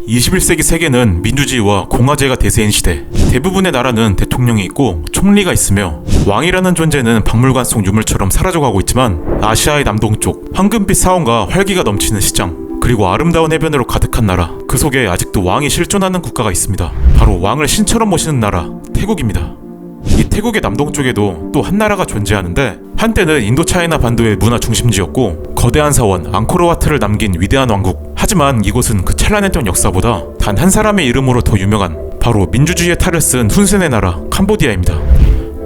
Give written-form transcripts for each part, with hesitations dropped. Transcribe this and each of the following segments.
21세기 세계는 민주주의와 공화제가 대세인 시대. 대부분의 나라는 대통령이 있고 총리가 있으며 왕이라는 존재는 박물관 속 유물처럼 사라져가고 있지만 아시아의 남동쪽 황금빛 사원과 활기가 넘치는 시장, 그리고 아름다운 해변으로 가득한 나라, 그 속에 아직도 왕이 실존하는 국가가 있습니다. 바로 왕을 신처럼 모시는 나라, 태국입니다. 이 태국의 남동쪽에도 또 한 나라가 존재하는데 한때는 인도차이나 반도의 문화 중심지였고 거대한 사원 앙코르와트를 남긴 위대한 왕국. 하지만 이곳은 그 찬란했던 역사보다 단 한 사람의 이름으로 더 유명한 바로 민주주의의 탈을 쓴 훈센의 나라 캄보디아입니다.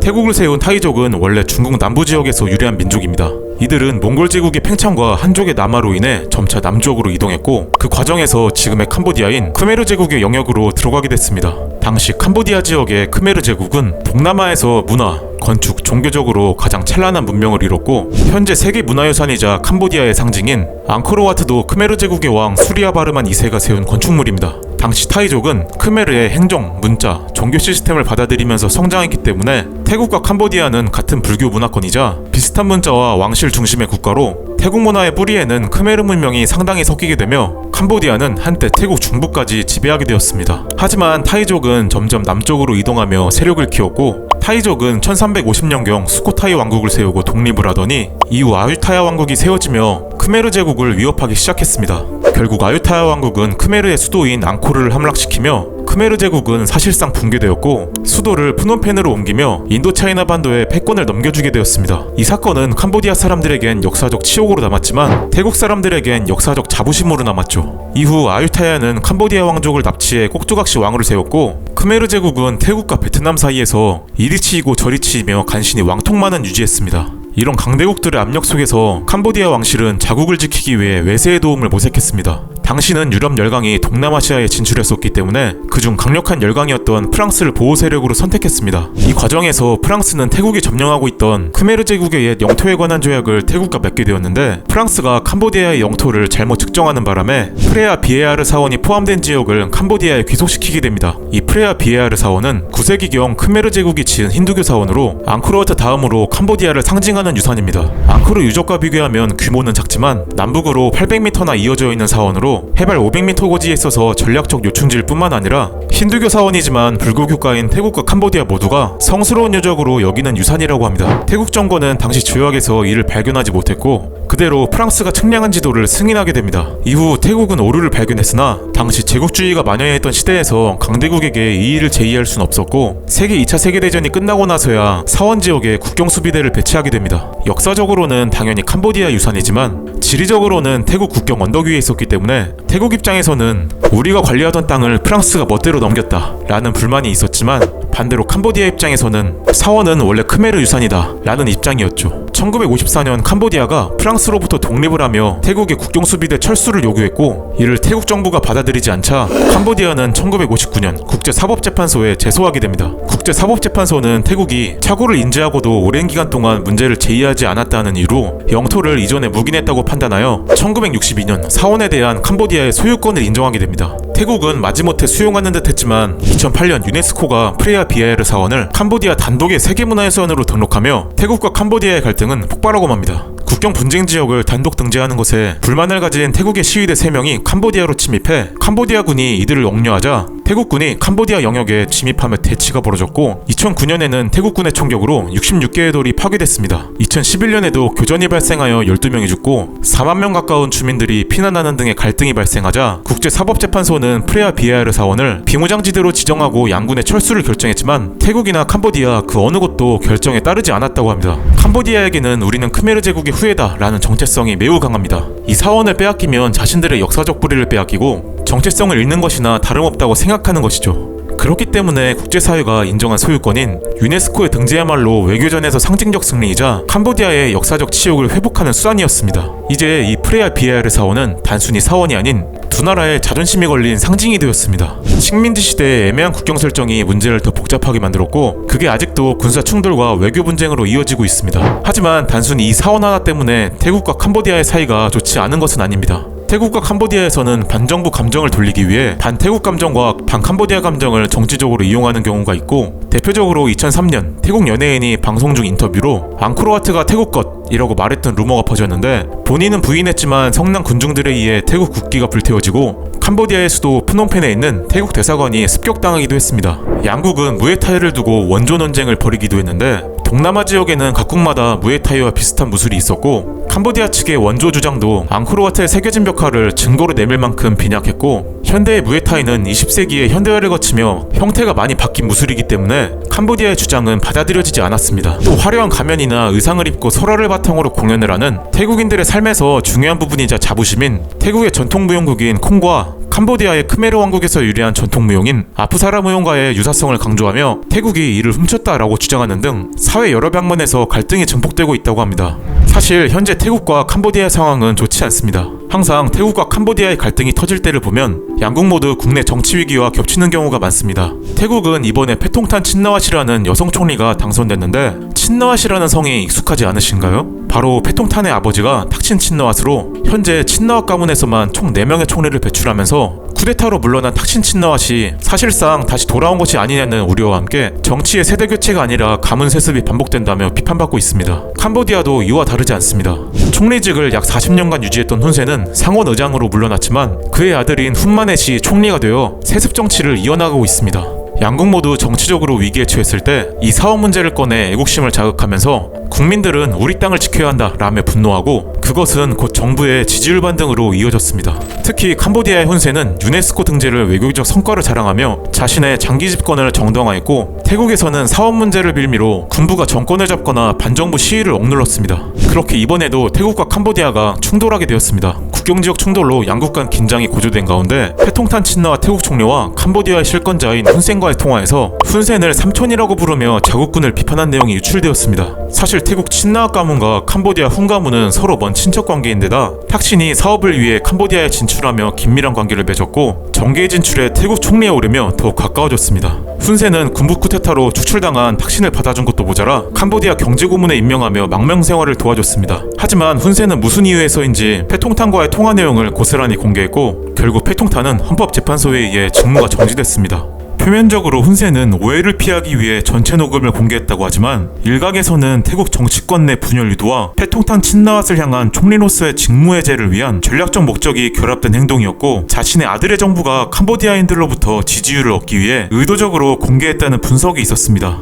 태국을 세운 타이족은 원래 중국 남부 지역에서 유래한 민족입니다. 이들은 몽골 제국의 팽창과 한족의 남하로 인해 점차 남쪽으로 이동했고 그 과정에서 지금의 캄보디아인 크메르 제국의 영역으로 들어가게 됐습니다. 당시 캄보디아 지역의 크메르 제국은 동남아에서 문화, 건축, 종교적으로 가장 찬란한 문명을 이뤘고 현재 세계 문화유산이자 캄보디아의 상징인 앙코르와트도 크메르 제국의 왕 수리아바르만 2세가 세운 건축물입니다. 당시 타이족은 크메르의 행정, 문자, 종교 시스템을 받아들이면서 성장했기 때문에 태국과 캄보디아는 같은 불교 문화권이자 비슷한 문자와 왕실 중심의 국가로 태국 문화의 뿌리에는 크메르 문명이 상당히 섞이게 되며 캄보디아는 한때 태국 중부까지 지배하게 되었습니다. 하지만 타이족은 점점 남쪽으로 이동하며 세력을 키웠고 타이족은 1350년경 수코타이 왕국을 세우고 독립을 하더니 이후 아유타야 왕국이 세워지며 크메르 제국을 위협하기 시작했습니다. 결국 아유타야 왕국은 크메르의 수도인 앙코르를 함락시키며 크메르 제국은 사실상 붕괴되었고 수도를 프놈펜으로 옮기며 인도차이나 반도에 패권을 넘겨주게 되었습니다. 이 사건은 캄보디아 사람들에겐 역사적 치욕으로 남았지만 태국 사람들에겐 역사적 자부심으로 남았죠. 이후 아유타야는 캄보디아 왕족을 납치해 꼭두각시 왕을 세웠고 크메르 제국은 태국과 베트남 사이에서 이리 치이고 저리 치이며 간신히 왕통만은 유지했습니다. 이런 강대국들의 압력 속에서 캄보디아 왕실은 자국을 지키기 위해 외세의 도움을 모색했습니다. 당시는 유럽 열강이 동남아시아에 진출했었기 때문에 그중 강력한 열강이었던 프랑스를 보호 세력으로 선택했습니다. 이 과정에서 프랑스는 태국이 점령하고 있던 크메르 제국의 옛 영토에 관한 조약을 태국과 맺게 되었는데 프랑스가 캄보디아의 영토를 잘못 측정하는 바람에 프레아 비에아르 사원이 포함된 지역을 캄보디아에 귀속시키게 됩니다. 이 프레아 비에아르 사원은 9세기경 크메르 제국이 지은 힌두교 사원으로 앙코르와트 다음으로 캄보디아를 상징하는 유산입니다. 앙코르 유적과 비교하면 규모는 작지만 남북으로 800m나 이어져 있는 사원으로 해발 500m 고지에 있어서 전략적 요충지일 뿐만 아니라 힌두교 사원이지만 불교 국가인 태국과 캄보디아 모두가 성스러운 유적으로 여기는 유산이라고 합니다. 태국 정권은 당시 조약에서 이를 발견하지 못했고 그대로 프랑스가 측량한 지도를 승인하게 됩니다. 이후 태국은 오류를 발견했으나 당시 제국주의가 만연했던 시대에서 강대국에게 이 일을 제의할 수는 없었고 세계 2차 세계대전이 끝나고 나서야 사원 지역에 국경 수비대를 배치하게 됩니다. 역사적으로는 당연히 캄보디아 유산이지만 지리적으로는 태국 국경 언덕 위에 있었기 때문에 태국 입장에서는 우리가 관리하던 땅을 프랑스가 멋대로 넘겼다 라는 불만이 있었지만 반대로 캄보디아 입장에서는 사원은 원래 크메르 유산이다 라는 입장이었죠. 1954년 캄보디아가 프랑스로부터 독립을 하며 태국의 국경수비대 철수를 요구했고 이를 태국 정부가 받아들이지 않자 캄보디아는 1959년 국제사법재판소에 제소하게 됩니다. 국제사법재판소는 태국이 착오를 인지하고도 오랜 기간 동안 문제를 제의하지 않았다는 이유로 영토를 이전에 묵인했다고 판단하여 1962년 사원에 대한 캄보디아의 소유권을 인정하게 됩니다. 태국은 마지못해 수용하는 듯 했지만 2008년 유네스코가 프레아 비에아르 사원을 캄보디아 단독의 세계문화유산으로 등록하며 태국과 캄보디아의 갈등은 폭발하고 맙니다. 국경 분쟁 지역을 단독 등재하는 것에 불만을 가진 태국의 시위대 3명이 캄보디아로 침입해 캄보디아군이 이들을 억류하자 태국군이 캄보디아 영역에 침입하며 대치가 벌어졌고 2009년에는 태국군의 총격으로 66개의 돌이 파괴됐습니다. 2011년에도 교전이 발생하여 12명이 죽고 4만 명 가까운 주민들이 피난하는 등의 갈등이 발생하자 국제사법재판소는 프레아 비에아르 사원을 비무장지대로 지정하고 양군의 철수를 결정했지만 태국이나 캄보디아 그 어느 곳도 결정에 따르지 않았다고 합니다. 캄보디아에게는 우리는 크메르 제국의 후예다 라는 정체성이 매우 강합니다. 이 사원을 빼앗기면 자신들의 역사적 뿌리를 빼앗기고 정체성을 잃는 것이나 다름없다고 생각하는 것이죠. 그렇기 때문에 국제사회가 인정한 소유권인 유네스코의 등재야말로 외교전에서 상징적 승리이자 캄보디아의 역사적 치욕을 회복하는 수단이었습니다. 이제 이 프레아 비에아르 사원은 단순히 사원이 아닌 두 나라의 자존심이 걸린 상징이 되었습니다. 식민지 시대의 애매한 국경 설정이 문제를 더 복잡하게 만들었고 그게 아직도 군사 충돌과 외교 분쟁으로 이어지고 있습니다. 하지만 단순히 이 사원 하나 때문에 태국과 캄보디아의 사이가 좋지 않은 것은 아닙니다. 태국과 캄보디아에서는 반정부 감정을 돌리기 위해 반태국 감정과 반캄보디아 감정을 정치적으로 이용하는 경우가 있고, 대표적으로 2003년 태국 연예인이 방송 중 인터뷰로 앙코르와트가 태국 것이라고 말했던 루머가 퍼졌는데, 본인은 부인했지만 성남 군중들에 의해 태국 국기가 불태워지고 캄보디아의 수도 프놈펜에 있는 태국 대사관이 습격당하기도 했습니다. 양국은 무에타이를 두고 원조 논쟁을 벌이기도 했는데, 동남아 지역에는 각국마다 무에타이와 비슷한 무술이 있었고, 캄보디아 측의 원조 주장도 앙코르와트의 새겨진 벽화를 증거로 내밀 만큼 빈약했고, 현대의 무에타이는 20세기에 현대화를 거치며 형태가 많이 바뀐 무술이기 때문에 캄보디아의 주장은 받아들여지지 않았습니다. 또 화려한 가면이나 의상을 입고 설화를 바탕으로 공연을 하는 태국인들의 삶에서 중요한 부분이자 자부심인 태국의 전통 무용국인 콩과 캄보디아의 크메르 왕국에서 유래한 전통 무용인 아프사라 무용과의 유사성을 강조하며 태국이 이를 훔쳤다라고 주장하는 등 사회 여러 방면에서 갈등이 증폭되고 있다고 합니다. 사실 현재 태국과 캄보디아의 상황은 좋지 않습니다. 항상 태국과 캄보디아의 갈등이 터질 때를 보면 양국 모두 국내 정치 위기와 겹치는 경우가 많습니다. 태국은 이번에 패통탄 친나와시라는 여성 총리가 당선됐는데, 친나와시라는 성이 익숙하지 않으신가요? 바로 패통탄의 아버지가 탁신 친나와스로 현재 친나와 가문에서만 총 4명의 총리를 배출하면서 쿠데타로 물러난 탁신 친나와시 사실상 다시 돌아온 것이 아니냐는 우려와 함께 정치의 세대 교체가 아니라 가문 세습이 반복된다며 비판받고 있습니다. 캄보디아도 이와 다르지 않습니다. 총리직을 약 40년간 유지했던 훈센은 상원 의장으로 물러났지만 그의 아들인 훈마넷이 총리가 되어 세습 정치를 이어나가고 있습니다. 양국 모두 정치적으로 위기에 처했을 때 이 사업 문제를 꺼내 애국심을 자극하면서 국민들은 우리 땅을 지켜야 한다 라며 분노하고, 그것은 곧 정부의 지지율 반등으로 이어졌습니다. 특히 캄보디아의 훈센은 유네스코 등재를 외교적 성과를 자랑하며 자신의 장기 집권을 정당화했고, 태국에서는 사업 문제를 빌미로 군부가 정권을 잡거나 반정부 시위를 억눌렀습니다. 그렇게 이번에도 태국과 캄보디아가 충돌하게 되었습니다. 국경지역 충돌로 양국 간 긴장이 고조된 가운데 패통탄 친나와 태국 총리와 캄보디아의 실권자인 훈센과의 통화에서 훈센을 삼촌이라고 부르며 자국군을 비판한 내용이 유출되었습니다. 사실 태국 친나와 가문과 캄보디아 훈 가문은 서로 먼 친척 관계인데다 탁신이 사업을 위해 캄보디아에 진출하며 긴밀한 관계를 맺었고, 정계의 진출에 태국 총리에 오르며 더욱 가까워졌습니다. 훈센은 군부 쿠데타로 추출당한 탁신을 받아준 것도 모자라 캄보디아 경제고문에 임명하며 망명생활을 도와줬습니다. 하지만 훈센은 무슨 이유에서인지 패통탄과의 통화 내용을 고스란히 공개했고, 결국 패통탄은 헌법재판소에 의해 직무가 정지됐습니다. 표면적으로 훈센은 오해를 피하기 위해 전체 녹음을 공개했다고 하지만, 일각에서는 태국 정치권 내 분열 유도와 패통탄 친나왓을 향한 총리로서의 직무해제를 위한 전략적 목적이 결합된 행동이었고, 자신의 아들의 정부가 캄보디아인들로부터 지지율을 얻기 위해 의도적으로 공개했다는 분석이 있었습니다.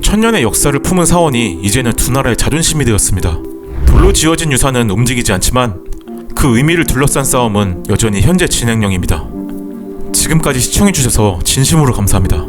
천년의 역사를 품은 사원이 이제는 두 나라의 자존심이 되었습니다. 돌로 지어진 유산은 움직이지 않지만 그 의미를 둘러싼 싸움은 여전히 현재 진행형입니다. 지금까지 시청해주셔서 진심으로 감사합니다.